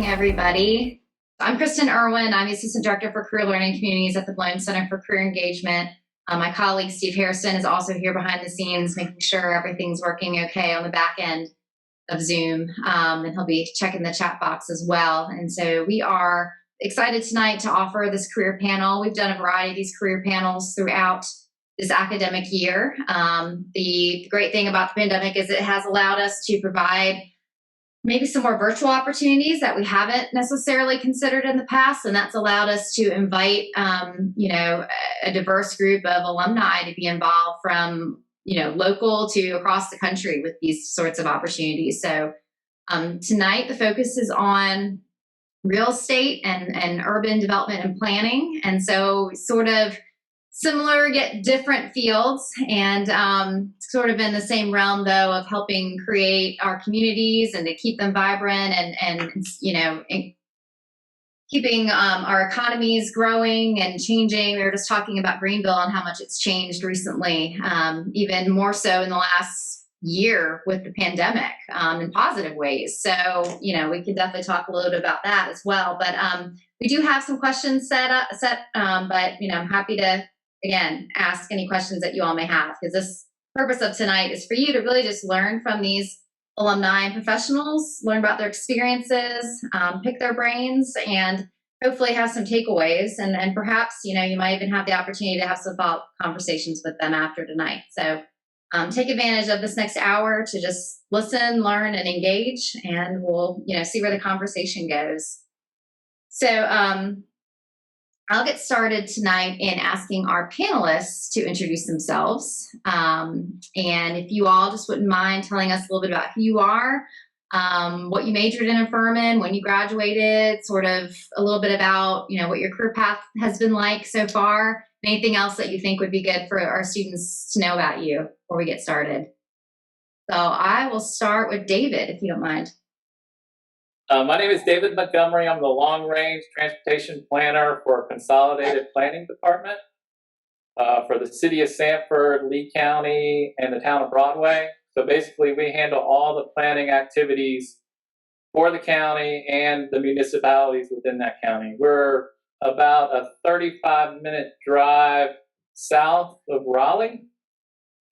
everybody. I'm Kristen Irwin. I'm the Assistant Director for Career Learning Communities at the Malone Center for Career Engagement. My colleague Steve Harrison is also here behind the scenes, making sure everything's working okay on the back end of Zoom, and he'll be checking the chat box as well. And so we are excited tonight to offer this career panel. We've done a variety of these career panels throughout this academic year. The great thing about the pandemic is it has allowed us to provide maybe some more virtual opportunities that we haven't necessarily considered in the past, and that's allowed us to invite a diverse group of alumni to be involved from local to across the country with these sorts of opportunities. So tonight the focus is on real estate and urban development and planning, and so sort of similar yet different fields, and sort of in the same realm though of helping create our communities and to keep them vibrant and keeping our economies growing and changing. We were just talking about Greenville and how much it's changed recently, even more so in the last year with the pandemic, in positive ways. So we can definitely talk a little bit about that as well. But we do have some questions set, but I'm happy to again ask any questions that you all may have, because this purpose of tonight is for you to really just learn from these alumni and professionals, learn about their experiences, pick their brains, and hopefully have some takeaways, and perhaps you might even have the opportunity to have some follow-up conversations with them after tonight. So take advantage of this next hour to just listen, learn, and engage, and we'll see where the conversation goes. So I'll get started tonight in asking our panelists to introduce themselves. And if you all just wouldn't mind telling us a little bit about who you are, what you majored in at Furman, when you graduated, sort of a little bit about, what your career path has been like so far, anything else that you think would be good for our students to know about you before we get started. So I will start with David, if you don't mind. My name is David Montgomery. I'm the long-range transportation planner for Consolidated Planning Department for the city of Sanford, Lee County, and the town of Broadway. So basically, we handle all the planning activities for the county and the municipalities within that county. We're about a 35-minute drive south of Raleigh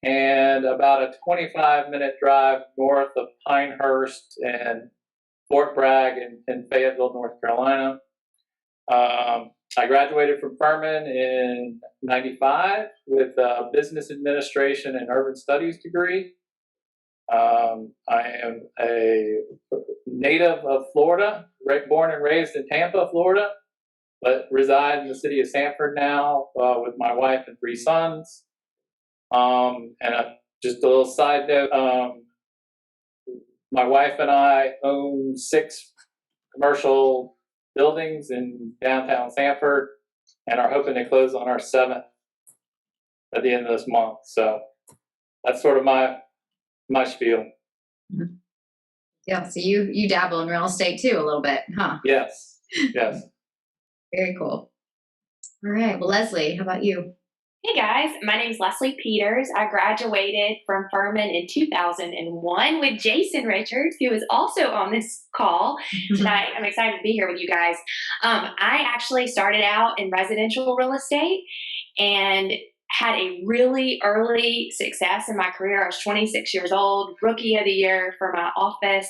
and about a 25-minute drive north of Pinehurst and Fort Bragg in Fayetteville, North Carolina. I graduated from Furman in '95 with a business administration and urban studies degree. I am a native of Florida, born and raised in Tampa, Florida, but reside in the city of Sanford now with my wife and 3 sons. And just a little side note, my wife and I own 6 commercial buildings in downtown Sanford and are hoping to close on our 7th at the end of this month. So that's sort of my spiel. Mm-hmm. Yeah, so you dabble in real estate too a little bit, huh? Yes. Very cool. All right, well, Lesley, how about you? Hey guys, my name is Lesley Peters. I graduated from Furman in 2001 with Jason Richards, who is also on this call tonight. I'm excited to be here with you guys. I actually started out in residential real estate and had a really early success in my career. I was 26 years old, rookie of the year for my office.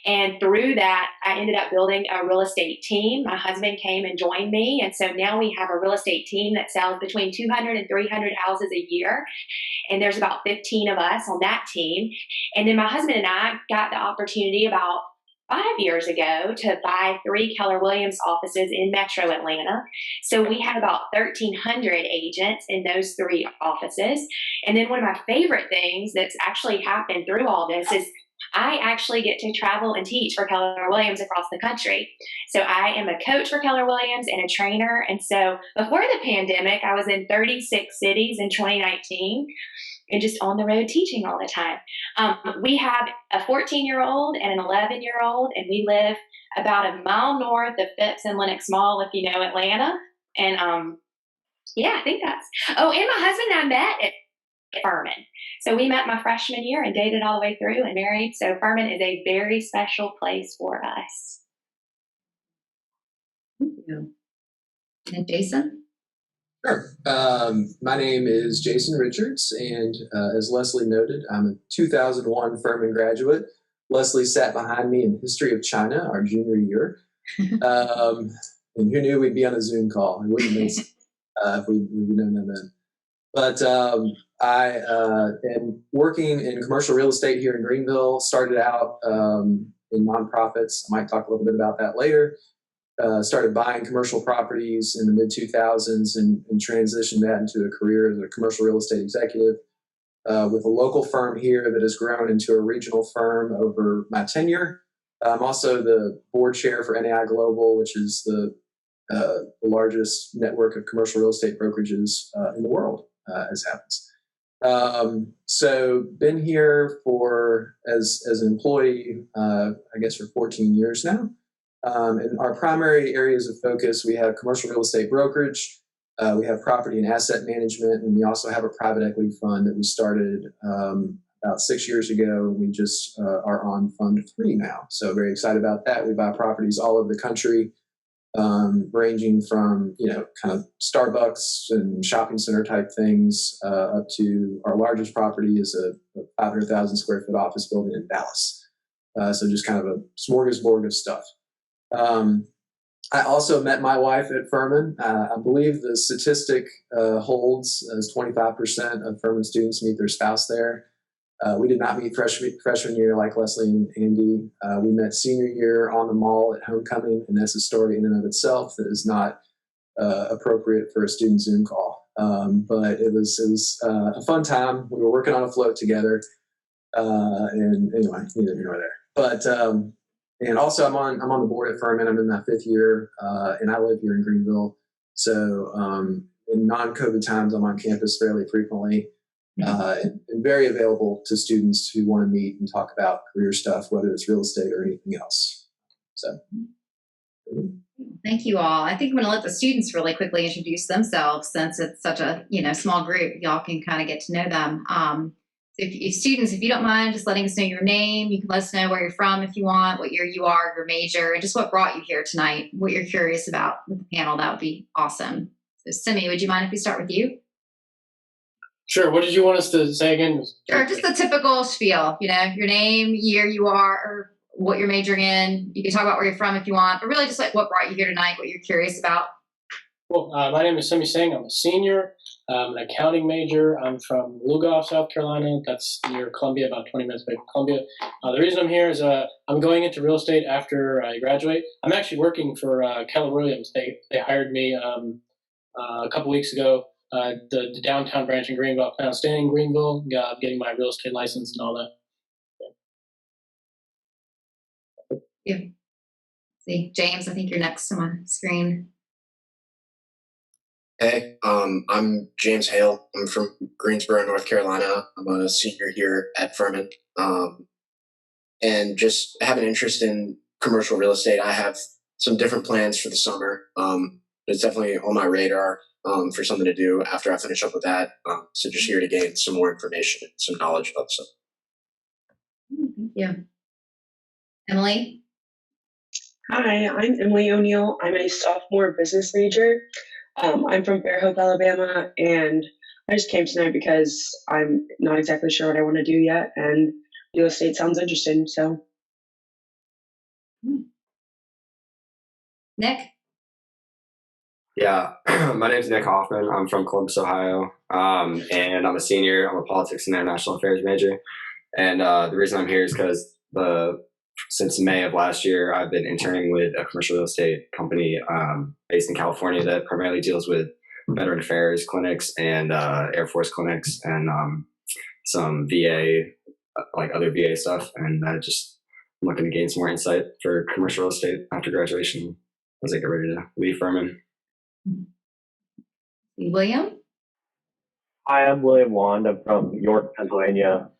And through that, I ended up building a real estate team. My husband came and joined me. And so now we have a real estate team that sells between 200 and 300 houses a year. And there's about 15 of us on that team. And then my husband and I got the opportunity about 5 years ago to buy 3 Keller Williams offices in Metro Atlanta. So we have about 1,300 agents in those 3 offices. And then one of my favorite things that's actually happened through all this is I actually get to travel and teach for Keller Williams across the country. So I am a coach for Keller Williams and a trainer. And so before the pandemic, I was in 36 cities in 2019. And just on the road teaching all the time. We have a 14-year-old and an 11-year-old, and we live about a mile north of Phipps and Lenox Mall, if you know Atlanta. And I think that's. Oh, and my husband and I met at Furman. So we met my freshman year and dated all the way through and married. So Furman is a very special place for us. Thank you. And Jason? Sure. My name is Jason Richards, and as Lesley noted, I'm a 2001 Furman graduate. Lesley sat behind me in History of China our junior year. And who knew we'd be on a Zoom call? It wouldn't make sense if we'd known that then. But I am working in commercial real estate here in Greenville, started out in nonprofits. I might talk a little bit about that later. Started buying commercial properties in the mid 2000s and transitioned that into a career as a commercial real estate executive with a local firm here that has grown into a regional firm over my tenure. I'm also the board chair for NAI Global, which is the largest network of commercial real estate brokerages in the world, as happens. So been here as an employee, I guess for 14 years now. And our primary areas of focus, we have commercial real estate brokerage, we have property and asset management, and we also have a private equity fund that we started about 6 years ago. We just are on Fund 3 now. So very excited about that. We buy properties all over the country, ranging from, kind of Starbucks and shopping center type things up to our largest property is a 500,000 square foot office building in Dallas. So just kind of a smorgasbord of stuff. I also met my wife at Furman. I believe the statistic holds as 25% of Furman students meet their spouse there. We did not meet freshman year like Lesley and Andy. We met senior year on the mall at homecoming, and that's a story in and of itself that is not appropriate for a student Zoom call. But it was a fun time. We were working on a float together, and anyway, neither here nor there. But and also, I'm on the board at Furman. I'm in my 5th year, and I live here in Greenville. So in non-COVID times, I'm on campus fairly frequently, and very available to students who want to meet and talk about career stuff, whether it's real estate or anything else. So. Thank you all. I think I'm going to let the students really quickly introduce themselves since it's such a small group. Y'all can kind of get to know them. If students, if you don't mind just letting us know your name, you can let us know where you're from if you want, what year you are, your major, and just what brought you here tonight, what you're curious about with the panel. That would be awesome. So Simi, would you mind if we start with you? Sure. What did you want us to say again? Sure, just the typical spiel, your name, year you are, or what you're majoring in. You can talk about where you're from if you want, but really just like what brought you here tonight, what you're curious about. Well, my name is Simi Singh. I'm a senior. I'm an accounting major. I'm from Lugoff, South Carolina. That's near Columbia, about 20 minutes away from Columbia. The reason I'm here is I'm going into real estate after I graduate. I'm actually working for Keller Williams. They hired me a couple weeks ago. The downtown branch in Greenville. I plan on staying in Greenville, getting my real estate license and all that. Yeah. See, James, I think you're next to my screen. Hey, I'm James Hale. I'm from Greensboro, North Carolina. I'm a senior here at Furman, and just have an interest in commercial real estate. I have some different plans for the summer. It's definitely on my radar for something to do after I finish up with that. So just here to gain some more information and some knowledge about stuff. Thank you. Emily? Hi, I'm Emily O'Neill. I'm a sophomore business major. I'm from Fairhope, Alabama, and I just came tonight because I'm not exactly sure what I want to do yet, and real estate sounds interesting, so. Nick? Yeah, my name's Nick Hoffman. I'm from Columbus, Ohio, and I'm a senior. I'm a politics and international affairs major, and the reason I'm here is because since May of last year, I've been interning with a commercial real estate company based in California that primarily deals with veteran affairs clinics and Air Force clinics and some VA, like other VA stuff. And I'm looking to gain some more insight for commercial real estate after graduation as I get ready to leave Furman. William? Hi, I'm William Wand. I'm from York, Pennsylvania.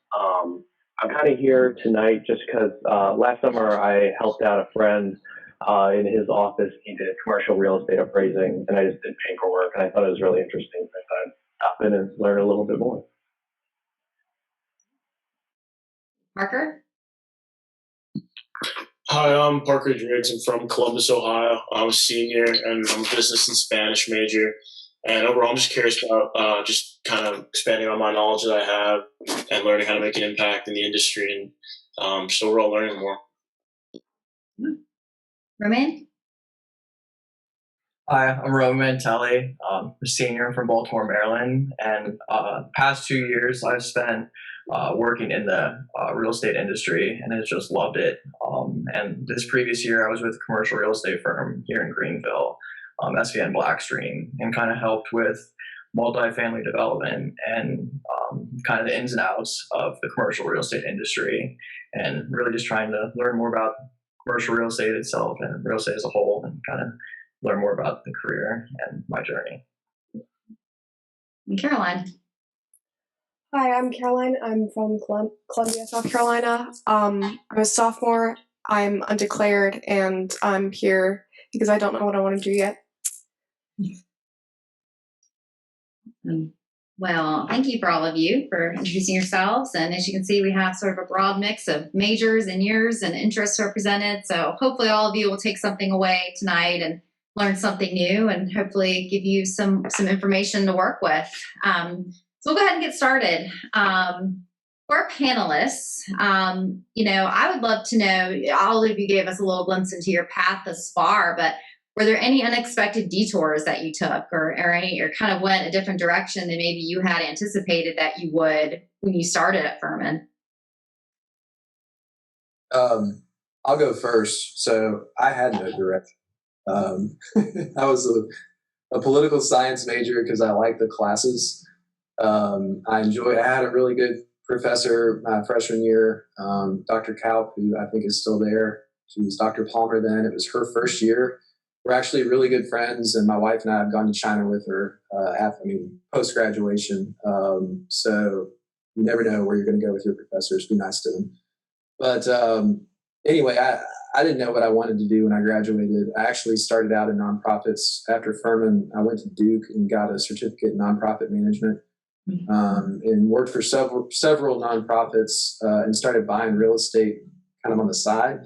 I'm kind of here tonight just because last summer I helped out a friend in his office. He did commercial real estate appraising, and I just did paperwork, and I thought it was really interesting. So I thought I'd stop in and learn a little bit more. Parker? Hi, I'm Parker Driggs. I'm from Columbus, Ohio. I'm a senior and I'm a business and Spanish major. And overall, I'm just curious about just kind of expanding on my knowledge that I have and learning how to make an impact in the industry. And so we're all learning more. Roman? Hi, I'm Roman Telly. I'm a senior from Baltimore, Maryland. And past 2 years, I've spent working in the real estate industry and has just loved it. And this previous year, I was with a commercial real estate firm here in Greenville, SVN Blackstream, and kind of helped with multifamily development and kind of the ins and outs of the commercial real estate industry, and really just trying to learn more about commercial real estate itself and real estate as a whole, and kind of learn more about the career and my journey. And Caroline? Hi, I'm Caroline. I'm from Columbia, South Carolina. I'm a sophomore. I'm undeclared, and I'm here because I don't know what I want to do yet. Well, thank you for all of you for introducing yourselves. And as you can see, we have sort of a broad mix of majors and years and interests represented. So hopefully all of you will take something away tonight and learn something new, and hopefully give you some information to work with. So we'll go ahead and get started. For our panelists, I would love to know, all of you gave us a little glimpse into your path thus far, but were there any unexpected detours that you took, or kind of went a different direction than maybe you had anticipated that you would when you started at Furman? I'll go first. So I had no direction. I was a political science major because I liked the classes. I had a really good professor my freshman year, Dr. Kaup, who I think is still there. She was Dr. Palmer then. It was her first year. We're actually really good friends, and my wife and I have gone to China with her post-graduation. So you never know where you're going to go with your professors. Be nice to them. But anyway, I didn't know what I wanted to do when I graduated. I actually started out in nonprofits. After Furman, I went to Duke and got a certificate in nonprofit management, and worked for several nonprofits, and started buying real estate kind of on the side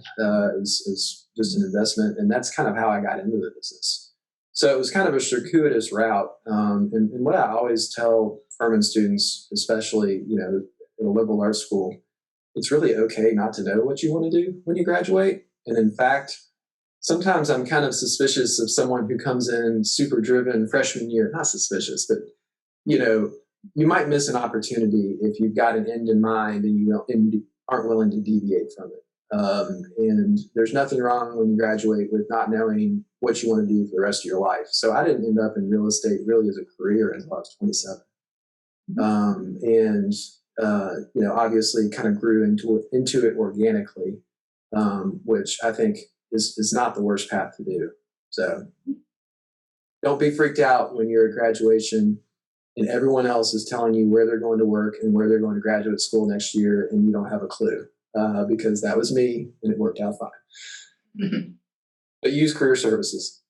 as just an investment. And that's kind of how I got into the business. So it was kind of a circuitous route. And what I always tell Furman students, especially, in a liberal arts school, it's really okay not to know what you want to do when you graduate. And in fact, sometimes I'm kind of suspicious of someone who comes in super driven freshman year. Not suspicious, but you might miss an opportunity if you've got an end in mind and you aren't willing to deviate from it. And there's nothing wrong when you graduate with not knowing what you want to do for the rest of your life. So I didn't end up in real estate really as a career until I was 27. Obviously kind of grew into it organically, which I think is not the worst path to do. So don't be freaked out when you're at graduation and everyone else is telling you where they're going to work and where they're going to graduate school next year, and you don't have a clue, because that was me, and it worked out fine. But use career services.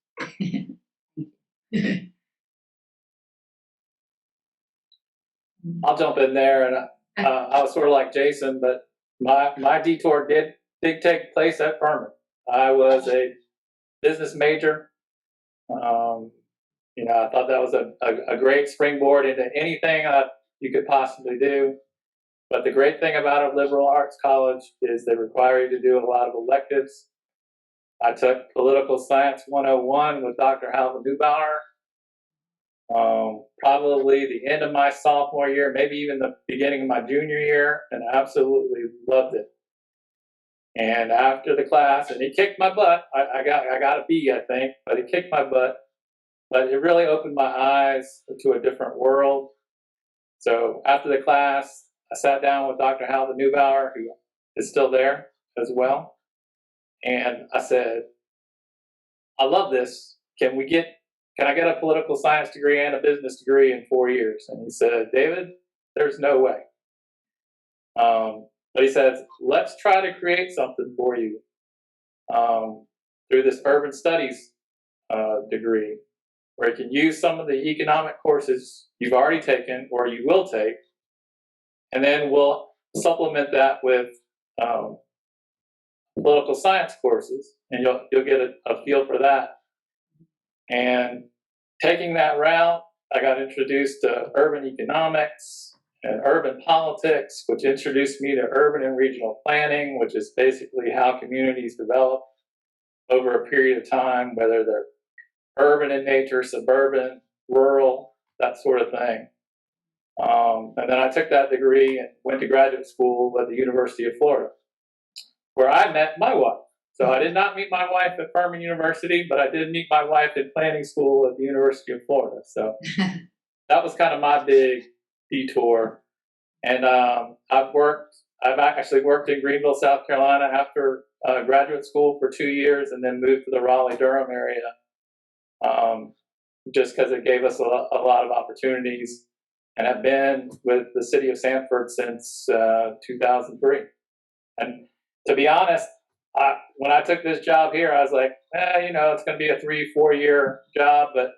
I'll jump in there, and I was sort of like Jason, but my detour did take place at Furman. I was a business major. I thought that was a great springboard into anything you could possibly do. But the great thing about a liberal arts college is they require you to do a lot of electives. I took Political Science 101 with Dr. Halva Neubauer. Probably the end of my sophomore year, maybe even the beginning of my junior year, and I absolutely loved it. And after the class, and he kicked my butt. I got a B, I think, but he kicked my butt. But it really opened my eyes to a different world. So after the class, I sat down with Dr. Halva Neubauer, who is still there as well. And I said, I love this. Can I get a political science degree and a business degree in 4 years? And he said, David, there's no way. But he says, let's try to create something for you through this urban studies degree, where you can use some of the economic courses you've already taken or you will take, and then we'll supplement that with political science courses, and you'll get a feel for that. And taking that route, I got introduced to urban economics and urban politics, which introduced me to urban and regional planning, which is basically how communities develop over a period of time, whether they're urban in nature, suburban, rural, that sort of thing. And then I took that degree and went to graduate school at the University of Florida, where I met my wife. So I did not meet my wife at Furman University, but I did meet my wife in planning school at the University of Florida. So that was kind of my big detour. And I've actually worked in Greenville, South Carolina after graduate school for 2 years, and then moved to the Raleigh-Durham area, just because it gave us a lot of opportunities, and have been with the city of Sanford since 2003. And to be honest, when I took this job here, I was like, it's going to be a 3-4 year job, but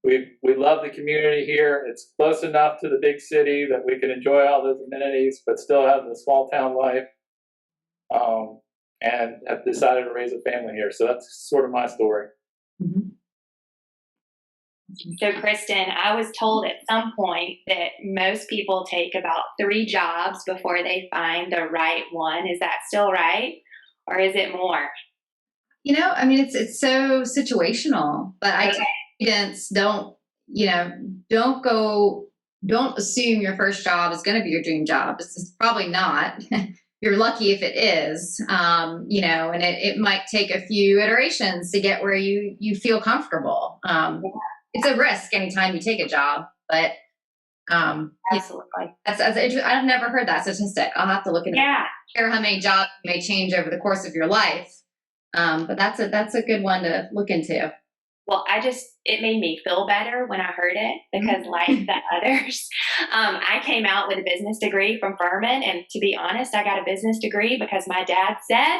we love the community here. It's close enough to the big city that we can enjoy all those amenities, but still have the small town life. And have decided to raise a family here. So that's sort of my story. Mm-hmm. So, Kristen, I was told at some point that most people take about 3 jobs before they find the right one. Is that still right? Or is it more? It's so situational, but I tell students don't assume your first job is going to be your dream job. It's probably not. You're lucky if it is, and it might take a few iterations to get where you feel comfortable. It's a risk anytime you take a job, but absolutely. That's interesting. I've never heard that statistic. I'll have to look into it. I don't care how many jobs you may change over the course of your life, but that's a good one to look into. Well, it made me feel better when I heard it, because like the others, I came out with a business degree from Furman. And to be honest, I got a business degree because my dad said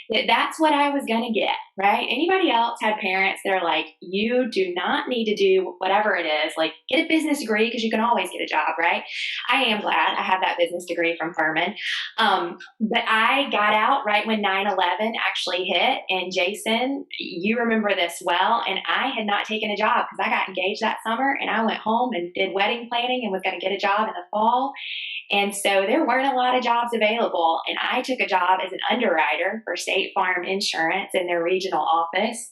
that that's what I was going to get, right? Anybody else had parents that are like, you do not need to do whatever it is, like get a business degree because you can always get a job, right? I am glad I have that business degree from Furman. But I got out right when 9/11 actually hit. And Jason, you remember this well. And I had not taken a job because I got engaged that summer, and I went home and did wedding planning and was going to get a job in the fall. And so there weren't a lot of jobs available. And I took a job as an underwriter for State Farm Insurance in their regional office.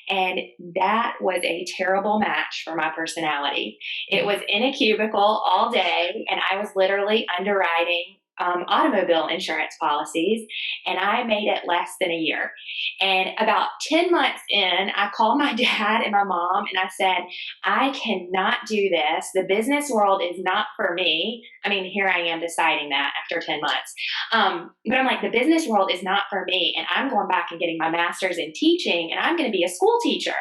And that was a terrible match for my personality. It was in a cubicle all day, and I was literally underwriting automobile insurance policies, and I made it less than a year. And about 10 months in, I called my dad and my mom, and I said, I cannot do this. The business world is not for me. I mean, here I am deciding that after 10 months. But I'm like, the business world is not for me, and I'm going back and getting my master's in teaching, and I'm going to be a school teacher.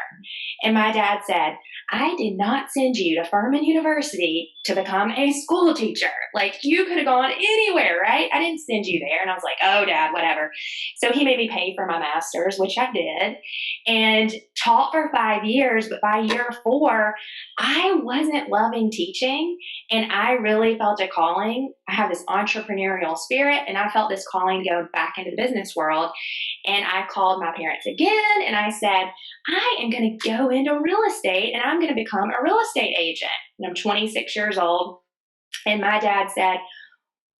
And my dad said, I did not send you to Furman University to become a school teacher. Like, you could have gone anywhere, right? I didn't send you there. And I was like, oh, Dad, whatever. So he made me pay for my master's, which I did, and taught for 5 years. But by year 4, I wasn't loving teaching, and I really felt a calling. I have this entrepreneurial spirit, and I felt this calling to go back into the business world. And I called my parents again, and I said, I am going to go into real estate, and I'm going to become a real estate agent. And I'm 26 years old. And my dad said,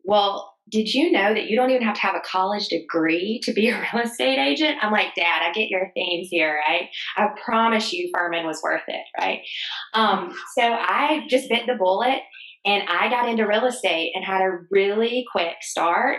well, did you know that you don't even have to have a college degree to be a real estate agent? I'm like, Dad, I get your themes here, right? I promise you Furman was worth it, right? So I just bit the bullet, and I got into real estate and had a really quick start.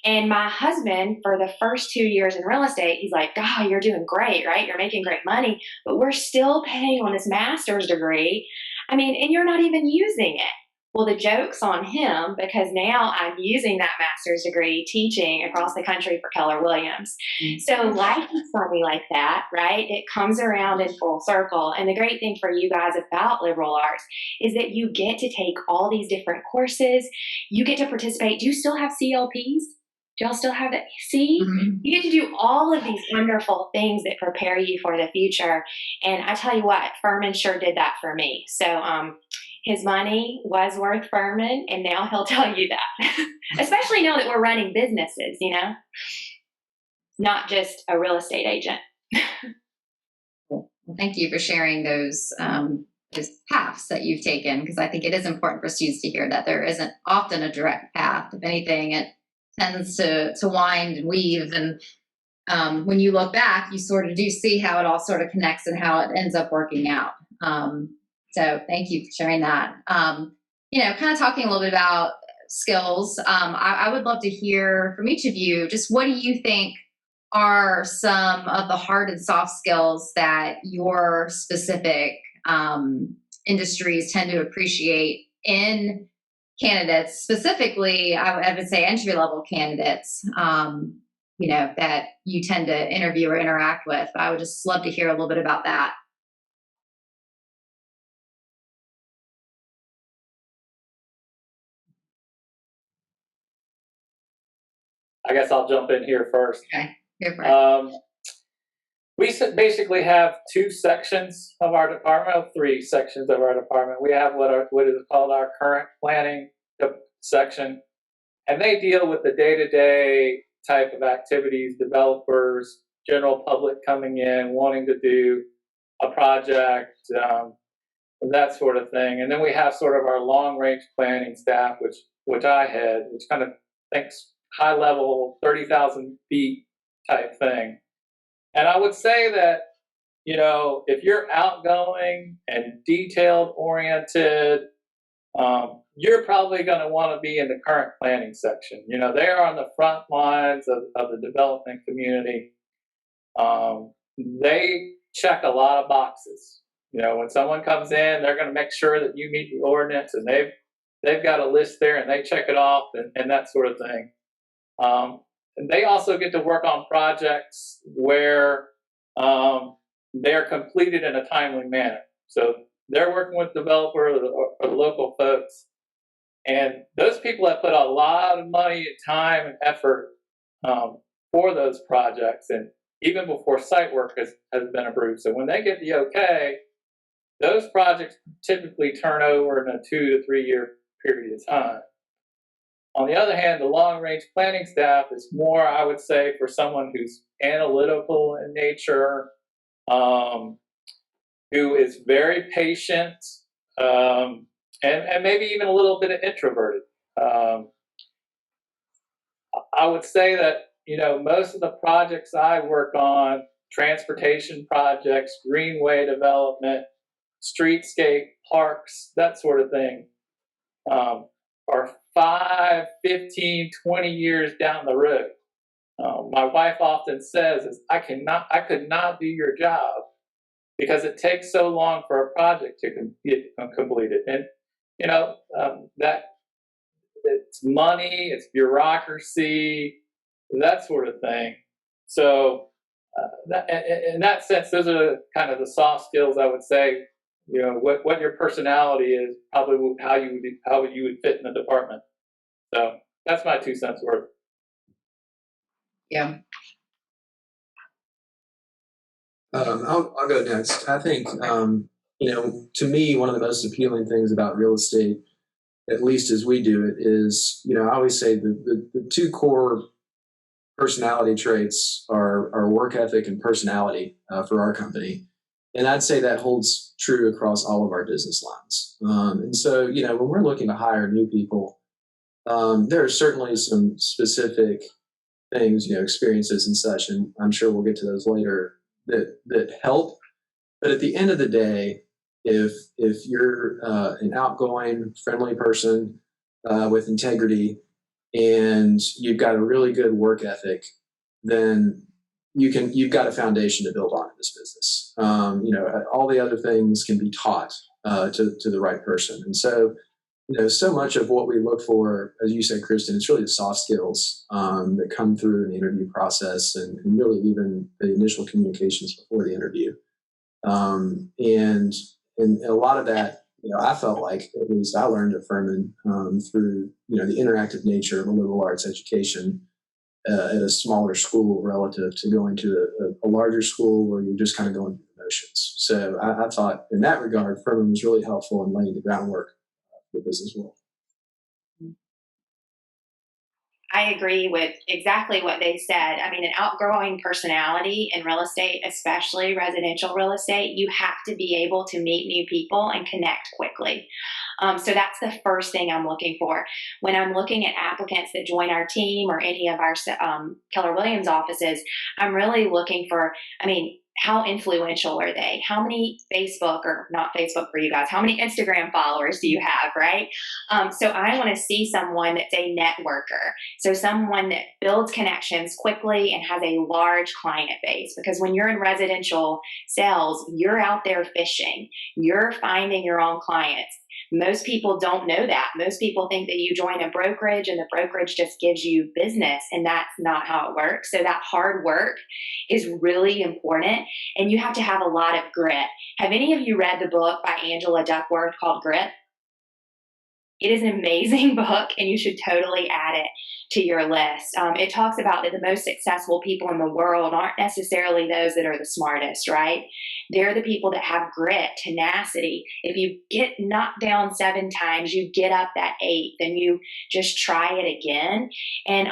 And my husband, for the first 2 years in real estate, he's like, God, you're doing great, right? You're making great money, but we're still paying on this master's degree. I mean, and you're not even using it. Well, the joke's on him, because now I'm using that master's degree teaching across the country for Keller Williams. So life is funny like that, right? It comes around in full circle. And the great thing for you guys about liberal arts is that you get to take all these different courses. You get to participate. Do you still have CLPs? Do y'all still have that? See, you get to do all of these wonderful things that prepare you for the future. And I tell you what, Furman sure did that for me. So, his money was worth Furman, and now he'll tell you that, especially now that we're running businesses, you know? not just a real estate agent. Well, thank you for sharing those paths that you've taken, because I think it is important for students to hear that there isn't often a direct path. If anything, it tends to wind and weave. And when you look back, you sort of do see how it all sort of connects and how it ends up working out. So thank you for sharing that. Kind of talking a little bit about skills, I would love to hear from each of you, just what do you think are some of the hard and soft skills that your specific industries tend to appreciate in candidates, specifically, I would say entry-level candidates, that you tend to interview or interact with. But I would just love to hear a little bit about that. I guess I'll jump in here first. Okay, go for it. We basically have two sections of our department, three sections of our department. We have what is called our current planning section, and they deal with the day-to-day type of activities, developers, general public coming in, wanting to do a project, that sort of thing. And then we have sort of our long-range planning staff, which I head, which kind of thinks high level, 30,000 feet type thing. And I would say that, if you're outgoing and detailed oriented, you're probably going to want to be in the current planning section. They are on the front lines of the development community. They check a lot of boxes. When someone comes in, they're going to make sure that you meet the ordinance, and they've got a list there and they check it off and that sort of thing. And they also get to work on projects where they're completed in a timely manner. So they're working with developers or the local folks, and those people have put a lot of money and time and effort for those projects, and even before site work has been approved. So when they get the okay, those projects typically turn over in a 2 to 3 year period of time. On the other hand, the long-range planning staff is more, I would say, for someone who's analytical in nature, who is very patient, and maybe even a little bit introverted. I would say that, most of the projects I work on, transportation projects, greenway development, streetscape, parks, that sort of thing, are 5, 15, 20 years down the road. My wife often says, I could not do your job because it takes so long for a project to get completed. And, that it's money, it's bureaucracy, that sort of thing. So in that sense, those are kind of the soft skills, I would say. What your personality is, probably how you would fit in the department. So that's my 2 cents worth. Yeah. I'll go next. I think, to me, one of the most appealing things about real estate, at least as we do it, is, I always say the two core personality traits are work ethic and personality for our company. And I'd say that holds true across all of our business lines. And so, when we're looking to hire new people, there are certainly some specific things, experiences and such, and I'm sure we'll get to those later, that help. But at the end of the day, if you're an outgoing, friendly person with integrity, and you've got a really good work ethic, then you've got a foundation to build on in this business. All the other things can be taught to the right person. And so, so much of what we look for, as you said, Kristen, it's really the soft skills that come through in the interview process, and really even the initial communications before the interview. And a lot of that, I felt like, at least I learned at Furman through, the interactive nature of a liberal arts education at a smaller school relative to going to a larger school where you're just kind of going through the motions. So I thought in that regard, Furman was really helpful in laying the groundwork for the business world. I agree with exactly what they said. I mean, an outgrowing personality in real estate, especially residential real estate, you have to be able to meet new people and connect quickly. So that's the first thing I'm looking for. When I'm looking at applicants that join our team or any of our Keller Williams offices, I'm really looking for, I mean, how influential are they? How many Facebook, or not Facebook for you guys, how many Instagram followers do you have, right? So I want to see someone that's a networker. So someone that builds connections quickly and has a large client base. Because when you're in residential sales, you're out there fishing. You're finding your own clients. Most people don't know that. Most people think that you join a brokerage and the brokerage just gives you business, and that's not how it works. So that hard work is really important, and you have to have a lot of grit. Have any of you read the book by Angela Duckworth called Grit? It is an amazing book, and you should totally add it to your list. It talks about that the most successful people in the world aren't necessarily those that are the smartest, right? They're the people that have grit, tenacity. If you get knocked down 7 times, you get up that 8th and you just try it again. And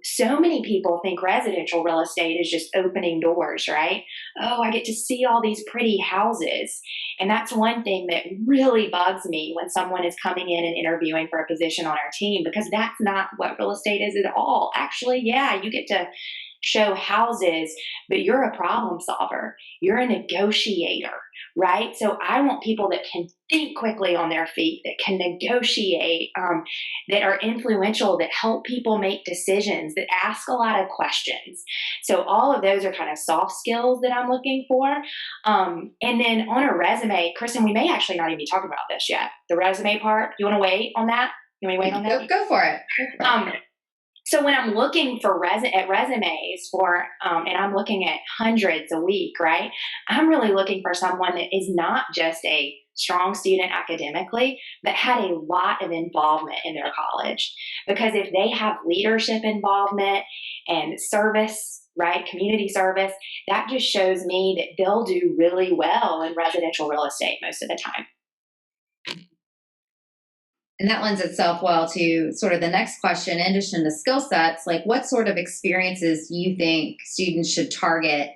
so many people think residential real estate is just opening doors, right? Oh, I get to see all these pretty houses. And that's one thing that really bugs me when someone is coming in and interviewing for a position on our team, because that's not what real estate is at all. Actually, yeah, you get to show houses, but you're a problem solver. You're a negotiator, right? So I want people that can think quickly on their feet, that can negotiate, that are influential, that help people make decisions, that ask a lot of questions. So all of those are kind of soft skills that I'm looking for. And then on a resume, Kristen, we may actually not even be talking about this yet. The resume part, you want to wait on that? You want to wait on that? Go for it. So when I'm looking for resumes for, and I'm looking at hundreds a week, right? I'm really looking for someone that is not just a strong student academically, but had a lot of involvement in their college. Because if they have leadership involvement and service, right, community service, that just shows me that they'll do really well in residential real estate most of the time. And that lends itself well to sort of the next question. In addition to skill sets, like what sort of experiences do you think students should target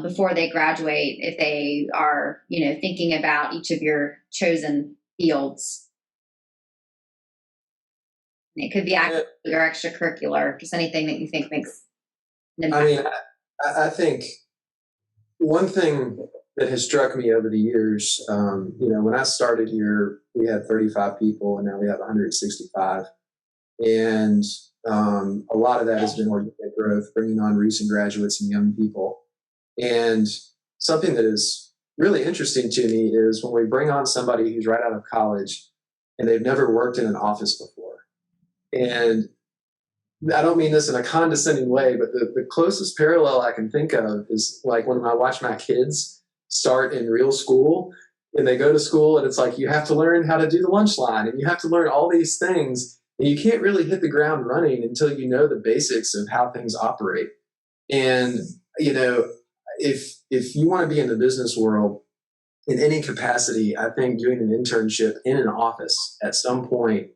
before they graduate if they are, thinking about each of your chosen fields? It could be academic or extracurricular, just anything that you think makes an impact. I mean, I think one thing that has struck me over the years, when I started here, we had 35 people, and now we have 165. And a lot of that has been organic growth, bringing on recent graduates and young people. And something that is really interesting to me is when we bring on somebody who's right out of college and they've never worked in an office before. And I don't mean this in a condescending way, but the closest parallel I can think of is like when I watch my kids start in real school, and they go to school and it's like you have to learn how to do the lunch line and you have to learn all these things, and you can't really hit the ground running until you know the basics of how things operate. And if you want to be in the business world in any capacity, I think doing an internship in an office at some point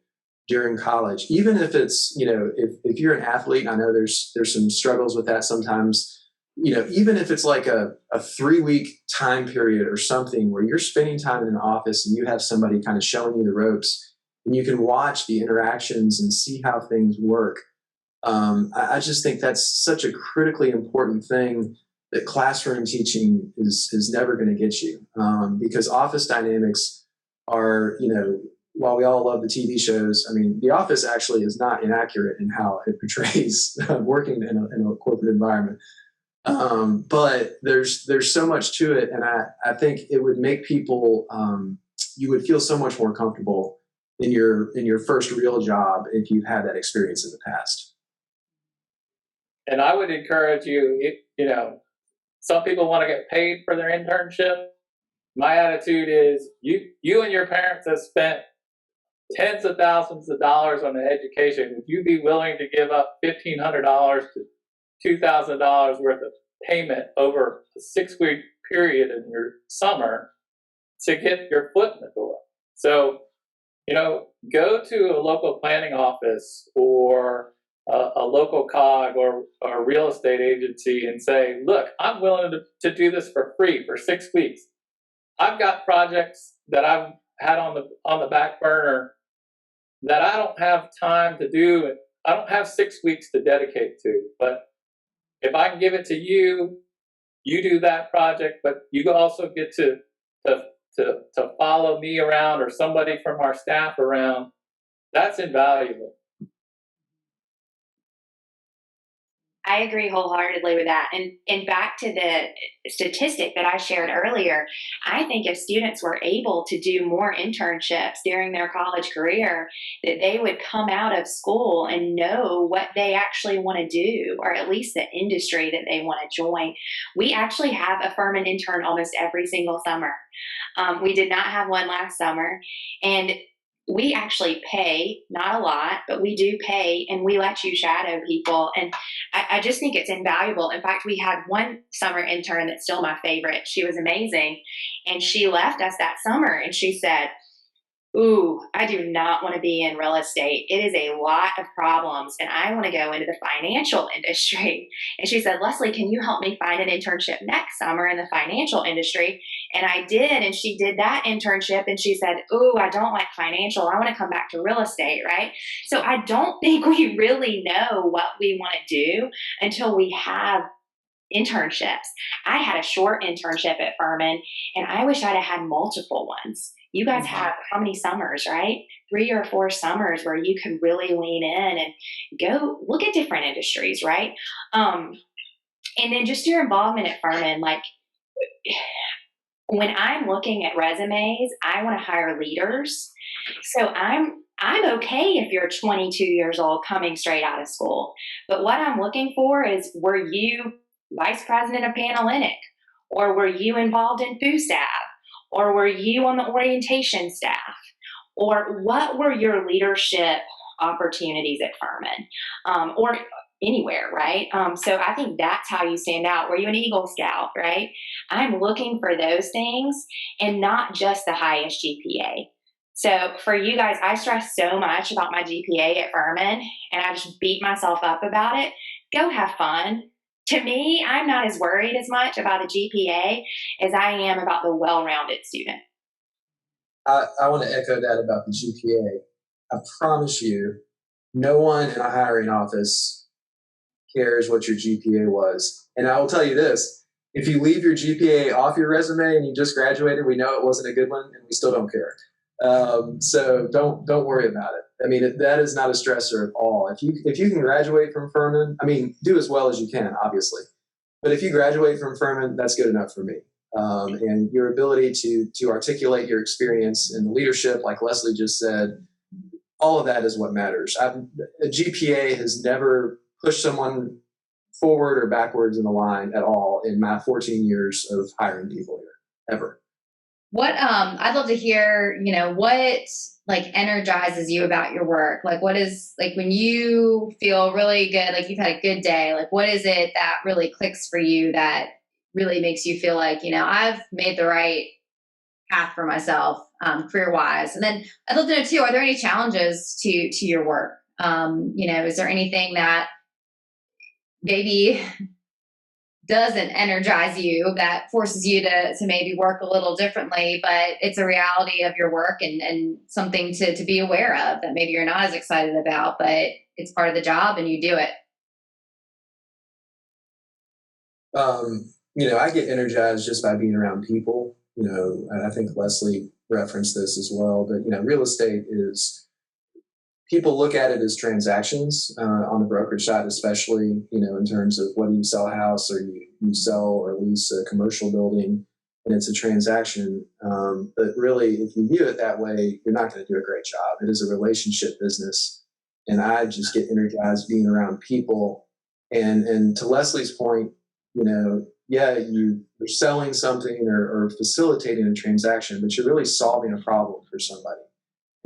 during college, even if it's, if you're an athlete, and I know there's some struggles with that sometimes, even if it's like a 3-week time period or something where you're spending time in an office and you have somebody kind of showing you the ropes and you can watch the interactions and see how things work. I just think that's such a critically important thing that classroom teaching is never going to get you, because office dynamics are, while we all love the TV shows, I mean, The Office actually is not inaccurate in how it portrays working in a corporate environment. But there's so much to it, and I think it would make people, you would feel so much more comfortable in your first real job if you've had that experience in the past. And I would encourage you, some people want to get paid for their internship. My attitude is you and your parents have spent tens of thousands of dollars on the education. Would you be willing to give up $1,500 to $2,000 worth of payment over a 6-week period in your summer to get your foot in the door? So, go to a local planning office or a local cog or a real estate agency and say, look, I'm willing to do this for free for 6 weeks. I've got projects that I've had on the back burner that I don't have time to do, and I don't have 6 weeks to dedicate to. But if I can give it to you, you do that project, but you also get to follow me around or somebody from our staff around. That's invaluable. I agree wholeheartedly with that. And back to the statistic that I shared earlier, I think if students were able to do more internships during their college career, that they would come out of school and know what they actually want to do, or at least the industry that they want to join. We actually have a Furman intern almost every single summer. We did not have one last summer. And we actually pay, not a lot, but we do pay, and we let you shadow people. And I just think it's invaluable. In fact, we had one summer intern that's still my favorite. She was amazing. And she left us that summer and she said, ooh, I do not want to be in real estate. It is a lot of problems, and I want to go into the financial industry. And she said, Lesley, can you help me find an internship next summer in the financial industry? And I did, and she did that internship, and she said, ooh, I don't like financial. I want to come back to real estate, right? So I don't think we really know what we want to do until we have internships. I had a short internship at Furman, and I wish I'd have had multiple ones. You guys have how many summers, right? 3 or 4 summers where you can really lean in and go look at different industries, right? And then just your involvement at Furman, like when I'm looking at resumes, I want to hire leaders. So I'm okay if you're 22 years old coming straight out of school. But what I'm looking for is, were you vice president of Panelists, or were you involved in food staff? Or were you on the orientation staff? Or what were your leadership opportunities at Furman? Or anywhere, right? So I think that's how you stand out. Were you an Eagle Scout, right? I'm looking for those things and not just the highest GPA. So for you guys, I stress so much about my GPA at Furman, and I just beat myself up about it. Go have fun. To me, I'm not as worried as much about a GPA as I am about the well-rounded student. I want to echo that about the GPA. I promise you, no one in a hiring office cares what your GPA was. And I will tell you this, if you leave your GPA off your resume and you just graduated, we know it wasn't a good one, and we still don't care. So don't worry about it. I mean, that is not a stressor at all. If you can graduate from Furman, I mean, do as well as you can, obviously. But if you graduate from Furman, that's good enough for me. And your ability to articulate your experience in the leadership, like Lesley just said, all of that is what matters. A GPA has never pushed someone forward or backwards in the line at all in my 14 years of hiring people here, ever. What I'd love to hear, what like energizes you about your work? Like what is like when you feel really good, like you've had a good day, like what is it that really clicks for you that really makes you feel like, I've made the right path for myself, career wise? And then I'd love to know too, are there any challenges to your work? Is there anything that maybe doesn't energize you that forces you to maybe work a little differently, but it's a reality of your work and something to be aware of that maybe you're not as excited about, but it's part of the job and you do it? I get energized just by being around people. I think Lesley referenced this as well, but real estate is, people look at it as transactions on the brokerage side, especially, in terms of whether you sell a house or you sell or lease a commercial building, and it's a transaction. But really, if you view it that way, you're not going to do a great job. It is a relationship business. And I just get energized being around people. And to Lesley's point, you're selling something or facilitating a transaction, but you're really solving a problem for somebody.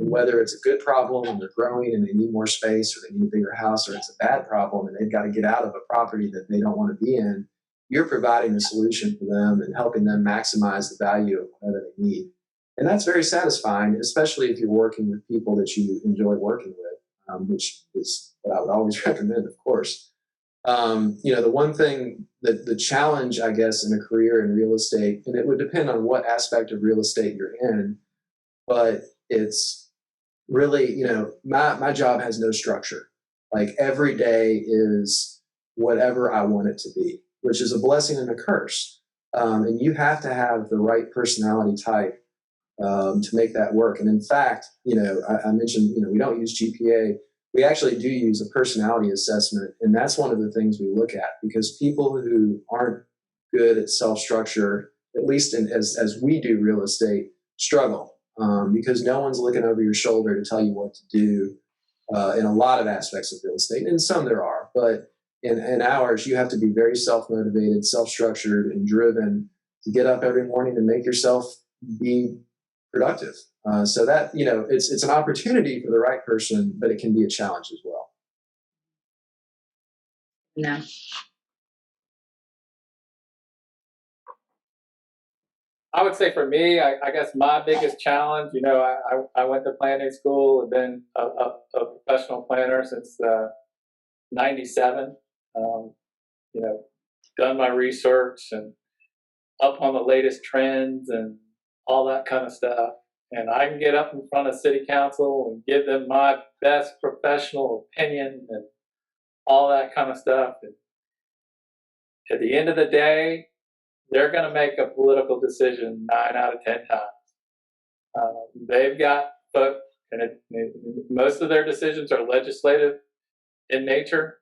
And whether it's a good problem and they're growing and they need more space, or they need a bigger house, or it's a bad problem and they've got to get out of a property that they don't want to be in, you're providing a solution for them and helping them maximize the value of whatever they need. And that's very satisfying, especially if you're working with people that you enjoy working with. which is what I would always recommend, of course. The one thing that the challenge, I guess, in a career in real estate, and it would depend on what aspect of real estate you're in, but it's really, my job has no structure. Like every day is whatever I want it to be, which is a blessing and a curse. And you have to have the right personality type to make that work. And in fact, I mentioned, we don't use GPA. We actually do use a personality assessment. And that's one of the things we look at, because people who aren't good at self-structure, at least as we do real estate, struggle because no one's looking over your shoulder to tell you what to do in a lot of aspects of real estate. And some there are, but in ours, you have to be very self-motivated, self-structured, and driven to get up every morning and make yourself be productive. So that, it's an opportunity for the right person, but it can be a challenge as well. No. I would say for me, I guess my biggest challenge, I went to planning school and been a professional planner since 97. Done my research and up on the latest trends and all that kind of stuff. And I can get up in front of city council and give them my best professional opinion and all that kind of stuff. And at the end of the day, they're going to make a political decision 9 out of 10 times. They've got folks, and most of their decisions are legislative in nature.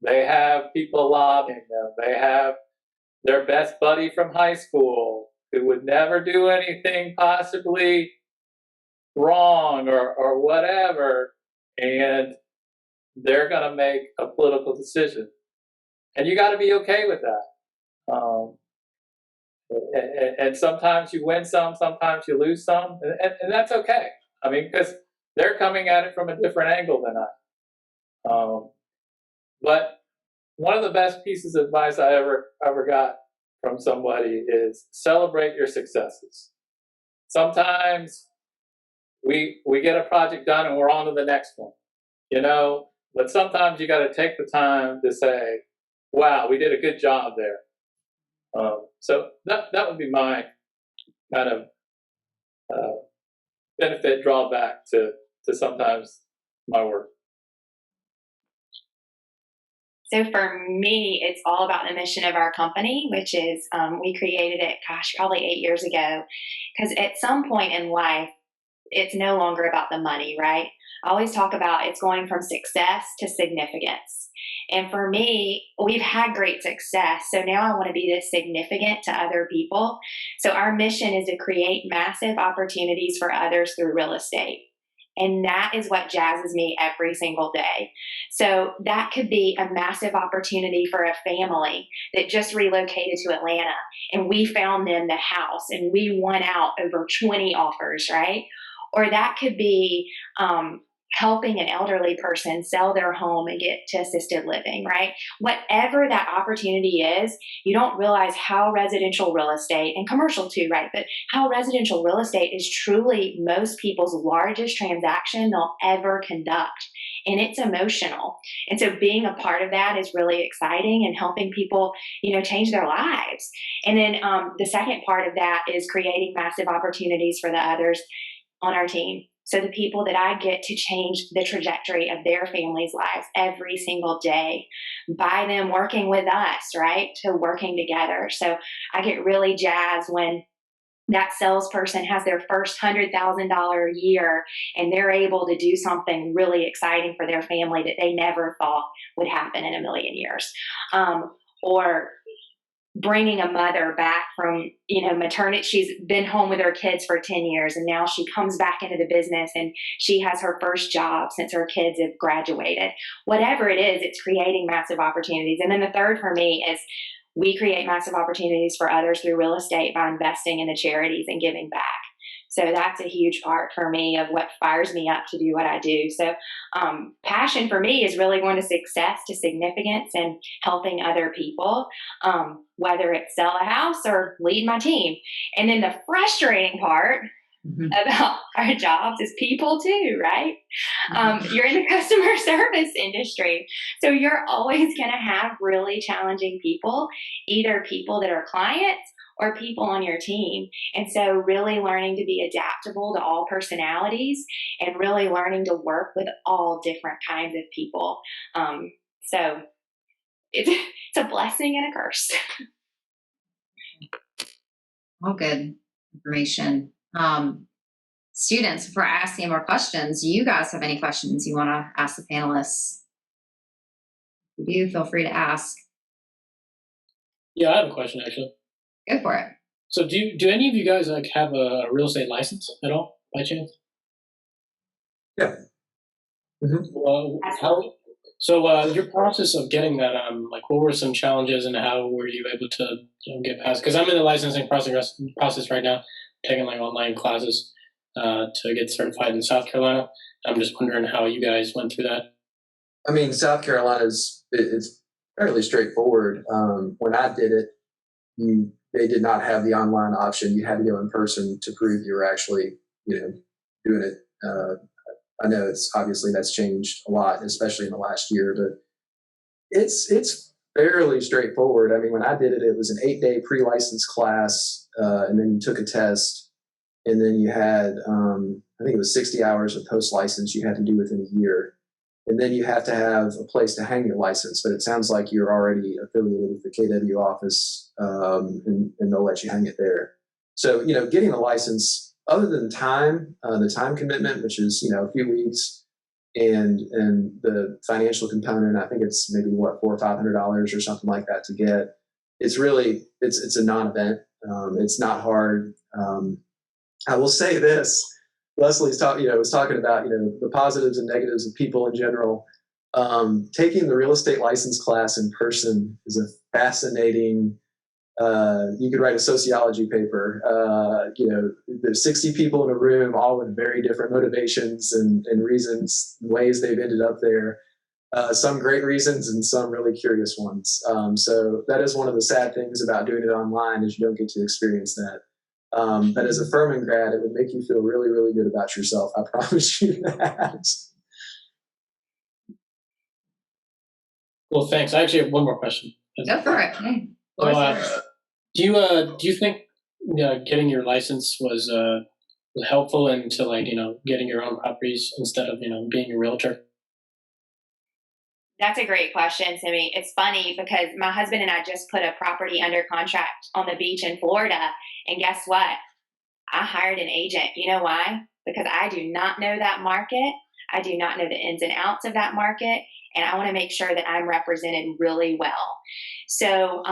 They have people lobbying them. They have their best buddy from high school who would never do anything possibly wrong or whatever, and they're going to make a political decision. And you got to be okay with that. And sometimes you win some, sometimes you lose some, and that's okay. I mean, because they're coming at it from a different angle than I. But one of the best pieces of advice I ever got from somebody is celebrate your successes. Sometimes we get a project done and we're on to the next one, but sometimes you got to take the time to say, wow, we did a good job there. So that would be my kind of benefit drawback to sometimes my work. So for me, it's all about the mission of our company, which is we created it, probably 8 years ago, because at some point in life, it's no longer about the money, right? I always talk about it's going from success to significance. And for me, we've had great success. So now I want to be this significant to other people. So our mission is to create massive opportunities for others through real estate. And that is what jazzes me every single day. So that could be a massive opportunity for a family that just relocated to Atlanta and we found them the house and we won out over 20 offers, right? Or that could be helping an elderly person sell their home and get to assisted living, right? Whatever that opportunity is, you don't realize how residential real estate, and commercial too, right? But how residential real estate is truly most people's largest transaction they'll ever conduct. And it's emotional. And so being a part of that is really exciting and helping people, change their lives. And then the second part of that is creating massive opportunities for the others on our team. So the people that I get to change the trajectory of their families' lives every single day by them working with us, right? To working together. So I get really jazzed when that salesperson has their first $100,000 year and they're able to do something really exciting for their family that they never thought would happen in a million years. Or bringing a mother back from, maternity. She's been home with her kids for 10 years and now she comes back into the business and she has her first job since her kids have graduated. Whatever it is, it's creating massive opportunities. And then the third for me is we create massive opportunities for others through real estate by investing in the charities and giving back. So that's a huge part for me of what fires me up to do what I do. So passion for me is really going to success to significance and helping other people, whether it's sell a house or lead my team. And then the frustrating part about our jobs as people too, right? You're in the customer service industry, so you're always going to have really challenging people, either people that are clients or people on your team. And so really learning to be adaptable to all personalities and really learning to work with all different kinds of people. So it's a blessing and a curse. All good information. Students, before I ask any more questions, do you guys have any questions you want to ask the panelists? If you do, feel free to ask. Yeah, I have a question actually. Go for it. So do any of you guys like have a real estate license at all by chance? Yeah. Your process of getting that, like what were some challenges and how were you able to get past? Because I'm in the licensing process right now, taking like online classes to get certified in South Carolina. I'm just wondering how you guys went through that. I mean, South Carolina's it's fairly straightforward. When I did it, they did not have the online option. You had to go in person to prove you were actually, doing it. I know it's obviously that's changed a lot, especially in the last year, but it's fairly straightforward. I mean, when I did it, it was an 8-day pre-license class, and then you took a test, and then you had, I think it was 60 hours of post-license you had to do within a year. And then you have to have a place to hang your license, but it sounds like you're already affiliated with the KW office, and they'll let you hang it there. So, getting a license, other than time, the time commitment, which is, a few weeks, and the financial component, I think it's maybe $400 or $500 or something like that to get. It's really, it's a non-event. It's not hard. I will say this. Lesley's was talking about, the positives and negatives of people in general. Taking the real estate license class in person is a fascinating, you could write a sociology paper. There's 60 people in a room, all with very different motivations and reasons, ways they've ended up there. Some great reasons and some really curious ones. So that is one of the sad things about doing it online is you don't get to experience that. But as a Furman grad, it would make you feel really, really good about yourself. I promise you that. Well, thanks. I actually have one more question. Go for it. Hey, do you think getting your license was helpful into getting your own properties instead of being a realtor? That's a great question, Timmy. It's funny because my husband and I just put a property under contract on the beach in Florida. And guess what? I hired an agent. You know why? Because I do not know that market. I do not know the ins and outs of that market. And I want to make sure that I'm represented really well. So,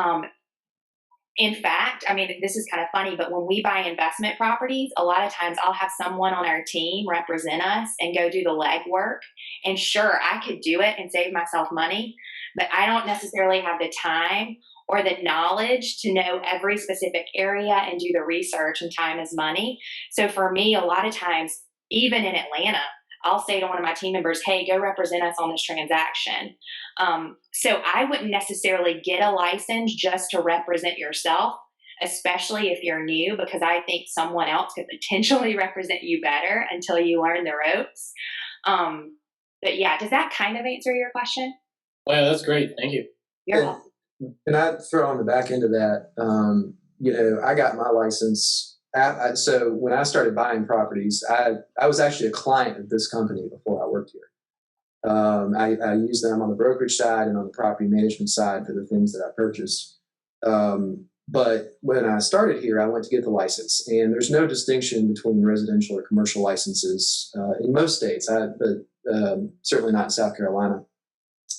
in fact, I mean, this is kind of funny, but when we buy investment properties, a lot of times I'll have someone on our team represent us and go do the legwork. And sure, I could do it and save myself money, but I don't necessarily have the time or the knowledge to know every specific area and do the research, and time is money. So for me, a lot of times, even in Atlanta, I'll say to one of my team members, hey, go represent us on this transaction. So I wouldn't necessarily get a license just to represent yourself, especially if you're new, because I think someone else could potentially represent you better until you learn the ropes. But yeah, does that kind of answer your question? Well, that's great. Thank you. You're welcome. And I'd throw on the back end of that, I got my license. So when I started buying properties, I was actually a client of this company before I worked here. I used them on the brokerage side and on the property management side for the things that I purchased. But when I started here, I went to get the license, and there's no distinction between residential or commercial licenses in most states, but certainly not in South Carolina.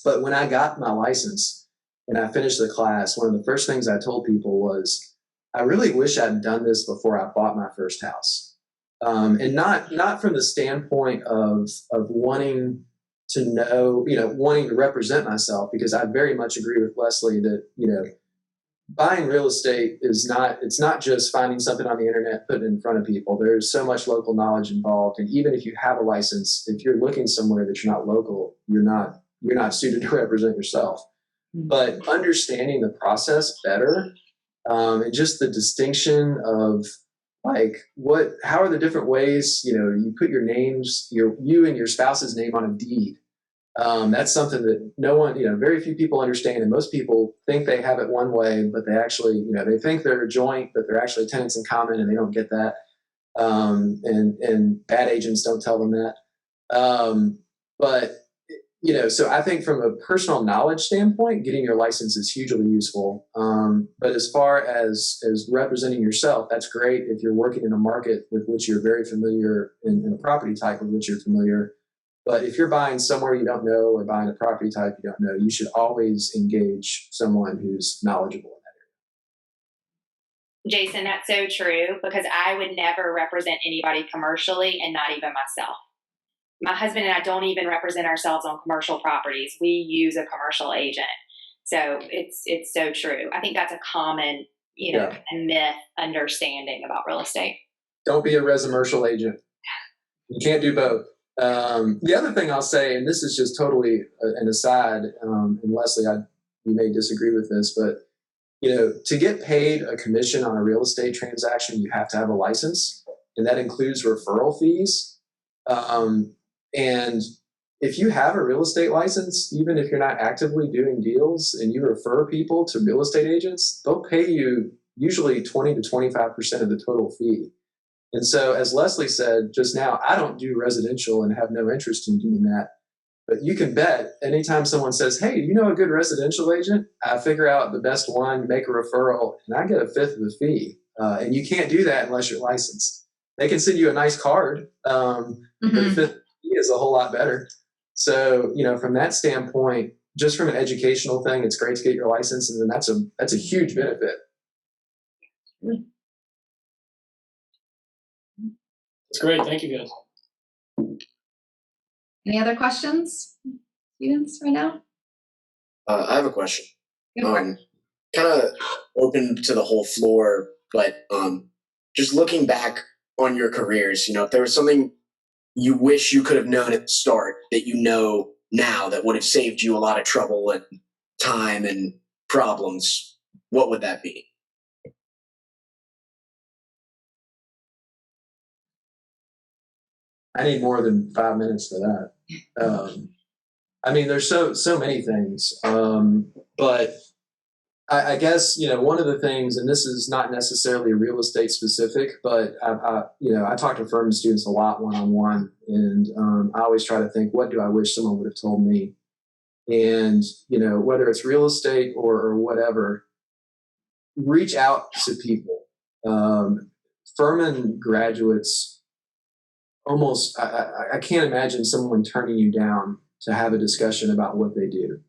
But when I got my license and I finished the class, one of the first things I told people was, I really wish I'd done this before I bought my first house. And not from the standpoint of wanting to know, wanting to represent myself, because I very much agree with Lesley that, buying real estate it's not just finding something on the internet, putting it in front of people. There's so much local knowledge involved. And even if you have a license, if you're looking somewhere that you're not local, you're not suited to represent yourself. But understanding the process better, and just the distinction of like how are the different ways, you put your names, you and your spouse's name on a deed. That's something that no one, very few people understand, and most people think they have it one way, but they actually, they think they're joint, but they're actually tenants in common, and they don't get that. And bad agents don't tell them that. But so I think from a personal knowledge standpoint, getting your license is hugely useful. But as far as representing yourself, that's great if you're working in a market with which you're very familiar, in a property type with which you're familiar. But if you're buying somewhere you don't know or buying a property type you don't know, you should always engage someone who's knowledgeable in that area. Jason, that's so true, because I would never represent anybody commercially, and not even myself. My husband and I don't even represent ourselves on commercial properties. We use a commercial agent. So it's so true. I think that's a common, myth understanding about real estate. Don't be a residential agent. You can't do both. The other thing I'll say, and this is just totally an aside, and Lesley, you may disagree with this, but to get paid a commission on a real estate transaction, you have to have a license, and that includes referral fees. And if you have a real estate license, even if you're not actively doing deals and you refer people to real estate agents, they'll pay you usually 20 to 25% of the total fee. And so, as Lesley said just now, I don't do residential and have no interest in doing that. But you can bet anytime someone says, hey, you know a good residential agent? I figure out the best one, make a referral, and I get a fifth of the fee. And you can't do that unless you're licensed. They can send you a nice card, but the fifth fee is a whole lot better. So, from that standpoint, just from an educational thing, it's great to get your license, and then that's a huge benefit. That's great. Thank you, guys. Any other questions, students, right now? I have a question. Good. Kind of open to the whole floor, but just looking back on your careers, if there was something you wish you could have known at the start that you know now that would have saved you a lot of trouble and time and problems, what would that be? I need more than 5 minutes for that. There's so many things, but I guess one of the things, and this is not necessarily real estate specific, but I talk to Furman students a lot one-on-one, and I always try to think, what do I wish someone would have told me? And whether it's real estate or whatever, reach out to people. Furman graduates. Almost, I can't imagine someone turning you down to have a discussion about what they do,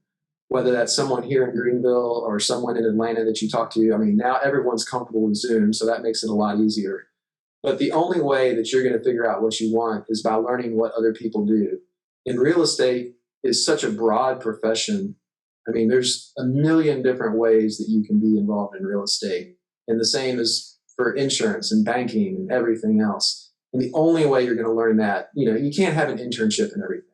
whether that's someone here in Greenville or someone in Atlanta that you talk to. Now everyone's comfortable with Zoom, so that makes it a lot easier. But the only way that you're going to figure out what you want is by learning what other people do. And real estate is such a broad profession. There's a million different ways that you can be involved in real estate. And the same is for insurance and banking and everything else. And the only way you're going to learn that, you can't have an internship and everything,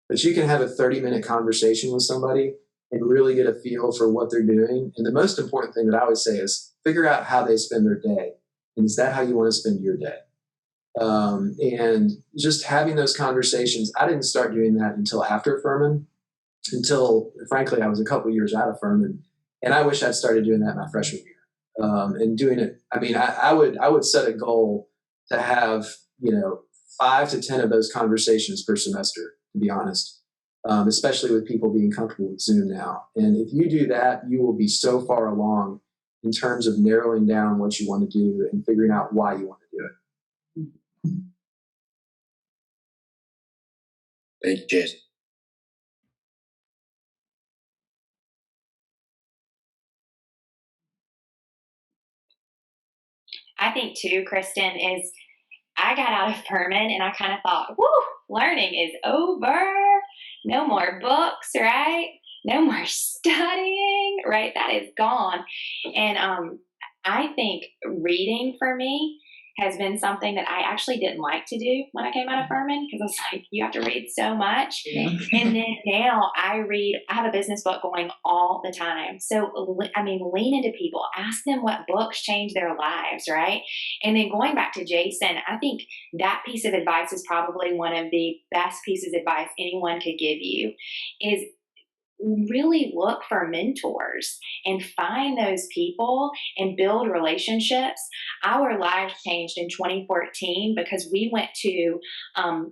but you can have a 30-minute conversation with somebody and really get a feel for what they're doing. And the most important thing that I always say is figure out how they spend their day. And is that how you want to spend your day? And just having those conversations, I didn't start doing that until after Furman, until frankly, I was a couple years out of Furman. And I wish I'd started doing that my freshman year, and doing it. I would set a goal to have 5 to 10 of those conversations per semester, to be honest, especially with people being comfortable with Zoom now. And if you do that, you will be so far along in terms of narrowing down what you want to do and figuring out why you want to do it. Thank you, Jason. I think too, Kristen, is I got out of Furman and I kind of thought, woo, learning is over. No more books, right? No more studying, right? That is gone. And I think reading for me has been something that I actually didn't like to do when I came out of Furman, because I was like, you have to read so much. Yeah. And then now I have a business book going all the time. So, I mean, lean into people, ask them what books change their lives, right? And then going back to Jason, I think that piece of advice is probably one of the best pieces of advice anyone could give you, is really look for mentors and find those people and build relationships. Our lives changed in 2014 because we went to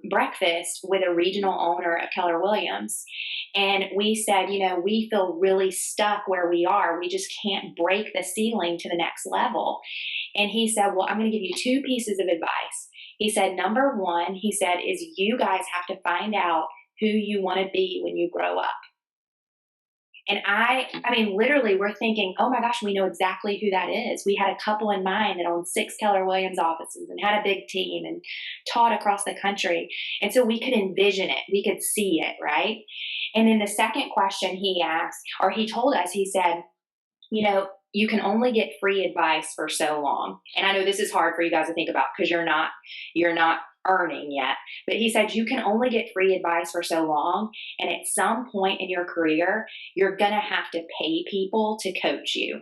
breakfast with a regional owner of Keller Williams. And we said, you know, we feel really stuck where we are. We just can't break the ceiling to the next level. And he said, well, I'm going to give you 2 pieces of advice. He said, number one, he said, is you guys have to find out who you want to be when you grow up. And I mean, literally, we're thinking, oh my gosh, we know exactly who that is. We had a couple in mind that owned 6 Keller Williams offices and had a big team and taught across the country. And so we could envision it. We could see it, right? And then the second question he asked, or he told us, he said, you know, you can only get free advice for so long. And I know this is hard for you guys to think about because you're not earning yet. But he said, you can only get free advice for so long. And at some point in your career, you're going to have to pay people to coach you.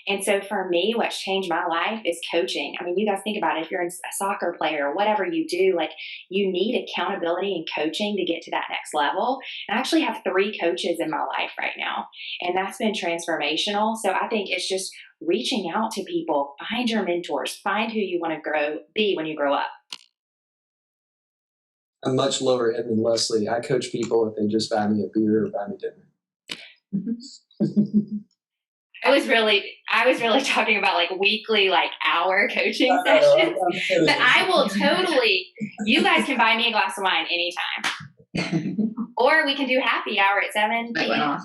And so for me, what's changed my life is coaching. I mean, you guys think about it. If you're a soccer player or whatever you do, like, you need accountability and coaching to get to that next level. And I actually have 3 coaches in my life right now, and that's been transformational. So I think it's just reaching out to people, find your mentors, find who you want to be when you grow up. I'm much lower end than Lesley. I coach people if they just buy me a beer or buy me dinner. I was really talking about like weekly, like hour coaching sessions. But I will totally, you guys can buy me a glass of wine anytime. Or we can do happy hour at 7 p.m.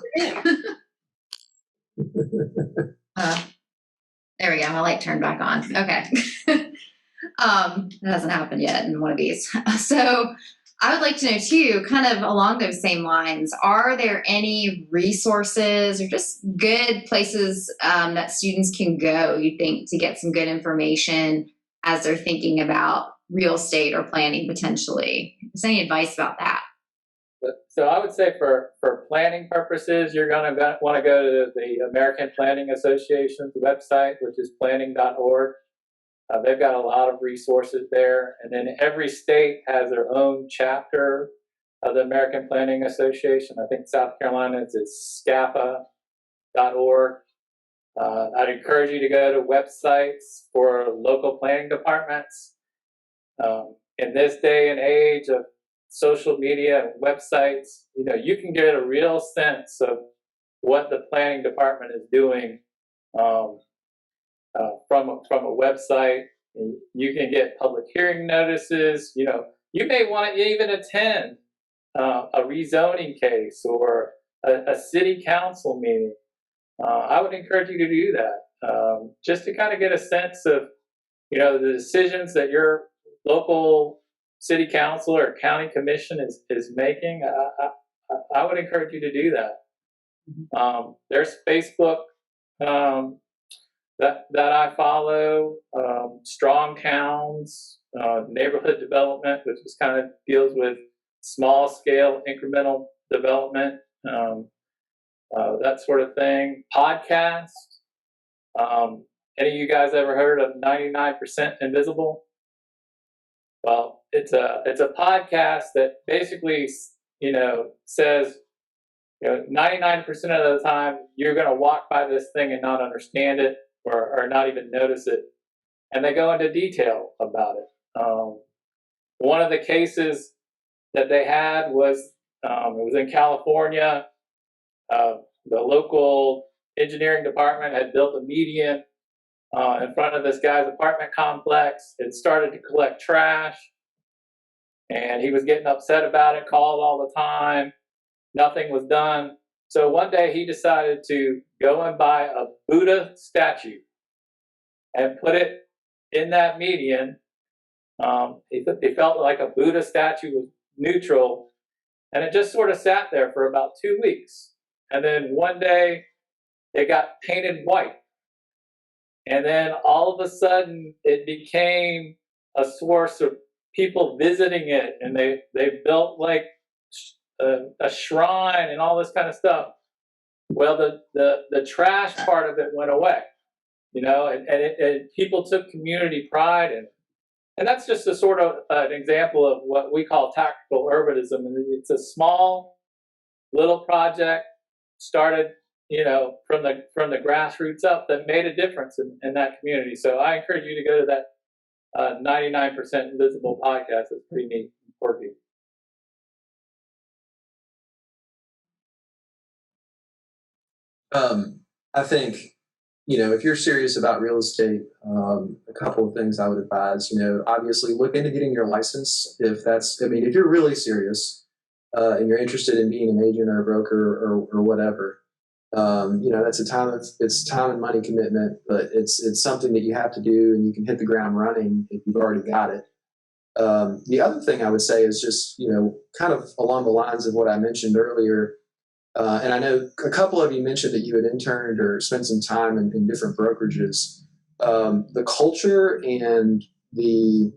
There we go. My light turned back on. Okay. It hasn't happened yet in one of these. So I would like to know too, kind of along those same lines, are there any resources or just good places that students can go, you think, to get some good information as they're thinking about real estate or planning potentially? Is there any advice about that? So I would say for planning purposes, you're going to want to go to the American Planning Association's website, which is planning.org. They've got a lot of resources there. And then every state has their own chapter of the American Planning Association. I think South Carolina is scapa.org. I'd encourage you to go to websites for local planning departments. In this day and age of social media and websites, you know, you can get a real sense of what the planning department is doing from a website. You can get public hearing notices. You know, you may want to even attend a rezoning case or a city council meeting. I would encourage you to do that, just to kind of get a sense of, you know, the decisions that your local city council or county commission is making. I would encourage you to do that. There's Facebook that I follow, Strong Towns, neighborhood development, which is kind of deals with small scale incremental development, that sort of thing. Podcasts. Any of you guys ever heard of 99% Invisible? Well, it's a podcast that basically, you know, says, you know, 99% of the time you're going to walk by this thing and not understand it or not even notice it. And they go into detail about it. One of the cases that they had was, it was in California. The local engineering department had built a median in front of this guy's apartment complex. It started to collect trash, and he was getting upset about it, called all the time. Nothing was done. So one day he decided to go and buy a Buddha statue and put it in that median. He felt like a Buddha statue was neutral, and it just sort of sat there for about 2 weeks. And then one day it got painted white. And then all of a sudden it became a source of people visiting it, and they built like a shrine and all this kind of stuff. Well, the trash part of it went away, and people took community pride in it. And that's just a sort of an example of what we call tactical urbanism. And it's a small little project started, from the grassroots up that made a difference in that community. So I encourage you to go to that 99% Invisible podcast. It's pretty neat and quirky. I think, if you're serious about real estate, a couple of things I would advise, obviously look into getting your license. If you're really serious and you're interested in being an agent or a broker or whatever, that's it's time and money commitment, but it's something that you have to do, and you can hit the ground running if you've already got it. The other thing I would say is just, kind of along the lines of what I mentioned earlier. And I know a couple of you mentioned that you had interned or spent some time in different brokerages. The culture and the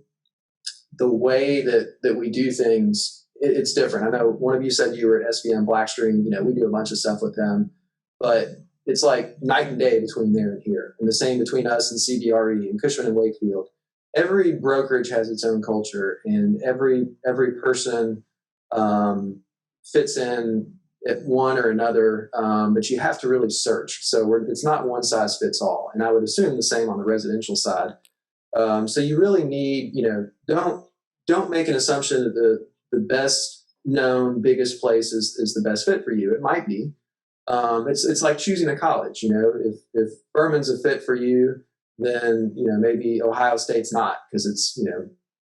way that we do things, it's different. I know one of you said you were at SVM Blackstream. We do a bunch of stuff with them, but it's like night and day between there and here, and the same between us and CBRE and Cushman and Wakefield. Every brokerage has its own culture, and every person fits in at one or another, but you have to really search. So it's not one size fits all. And I would assume the same on the residential side. So you really need, don't make an assumption that the best known, biggest place is the best fit for you. It might be. It's like choosing a college. If Furman's a fit for you, then maybe Ohio State's not, because it's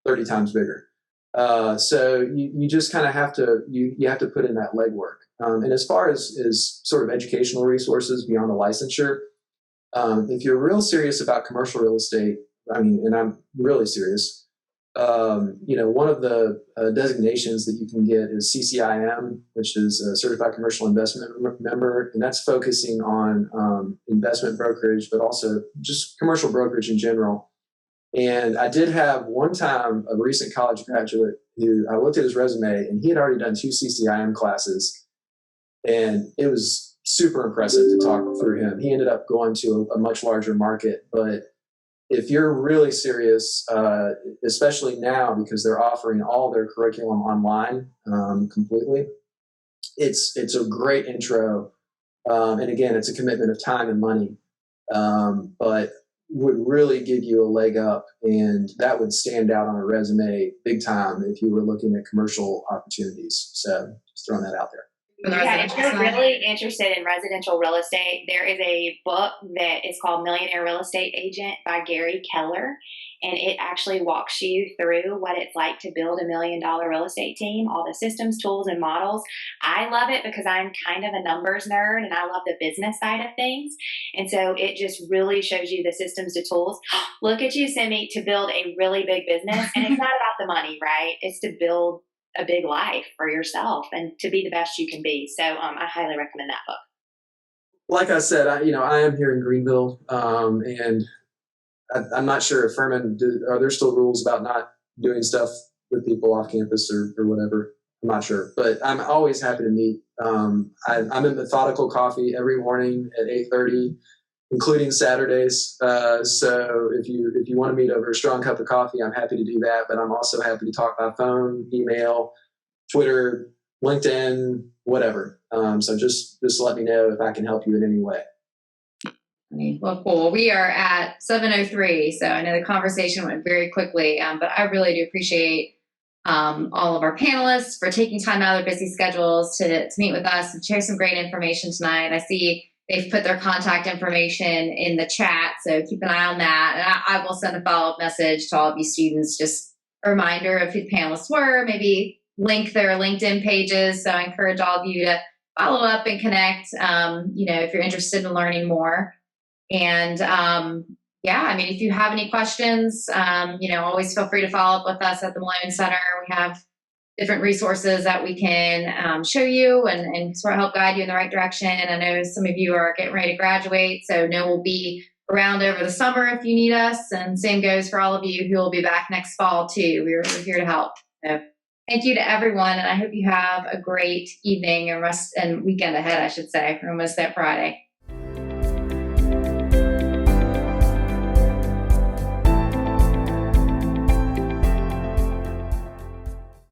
30 times bigger. So you just kind of have to you have to put in that legwork. And as far as sort of educational resources beyond the licensure, if you're real serious about commercial real estate, and I'm really serious, one of the designations that you can get is CCIM, which is a Certified Commercial Investment Member, and that's focusing on investment brokerage, but also just commercial brokerage in general. And I did have one time a recent college graduate who I looked at his resume, and he had already done 2 CCIM classes, and it was super impressive to talk through him. He ended up going to a much larger market, but if you're really serious, especially now because they're offering all their curriculum online completely, it's a great intro. And again, it's a commitment of time and money, but would really give you a leg up, and that would stand out on a resume big time if you were looking at commercial opportunities. So just throwing that out there. Yeah, if you're really interested in residential real estate, there is a book that is called Millionaire Real Estate Agent by Gary Keller, and it actually walks you through what it's like to build $1 million real estate team, all the systems, tools, and models. I love it because I'm kind of a numbers nerd, and I love the business side of things, and so it just really shows you the systems, the tools. Look at you, Simi, to build a really big business, and it's not about the money, right? It's to build a big life for yourself and to be the best you can be. So I highly recommend that book. Like I said, I am here in Greenville, and I'm not sure if Furman, are there still rules about not doing stuff with people off campus or whatever? I'm not sure, but I'm always happy to meet. I'm in Methodical Coffee every morning at 8:30, including Saturdays. So if you want to meet over a strong cup of coffee, I'm happy to do that. But I'm also happy to talk by phone, email, Twitter, LinkedIn, whatever. So just let me know if I can help you in any way. Well, cool. We are at 7:03, so I know the conversation went very quickly, but I really do appreciate all of our panelists for taking time out of their busy schedules to meet with us and share some great information tonight. I see they've put their contact information in the chat, so keep an eye on that. And I will send a follow-up message to all of you students, just a reminder of who the panelists were, maybe link their LinkedIn pages. So I encourage all of you to follow up and connect, if you're interested in learning more. And if you have any questions, always feel free to follow up with us at the Malone Center. We have different resources that we can show you and sort of help guide you in the right direction. I know some of you are getting ready to graduate, so we'll be around over the summer if you need us. And same goes for all of you who will be back next fall too. We're here to help. So thank you to everyone. And I hope you have a great evening and rest and weekend ahead, I should say. We're almost that Friday.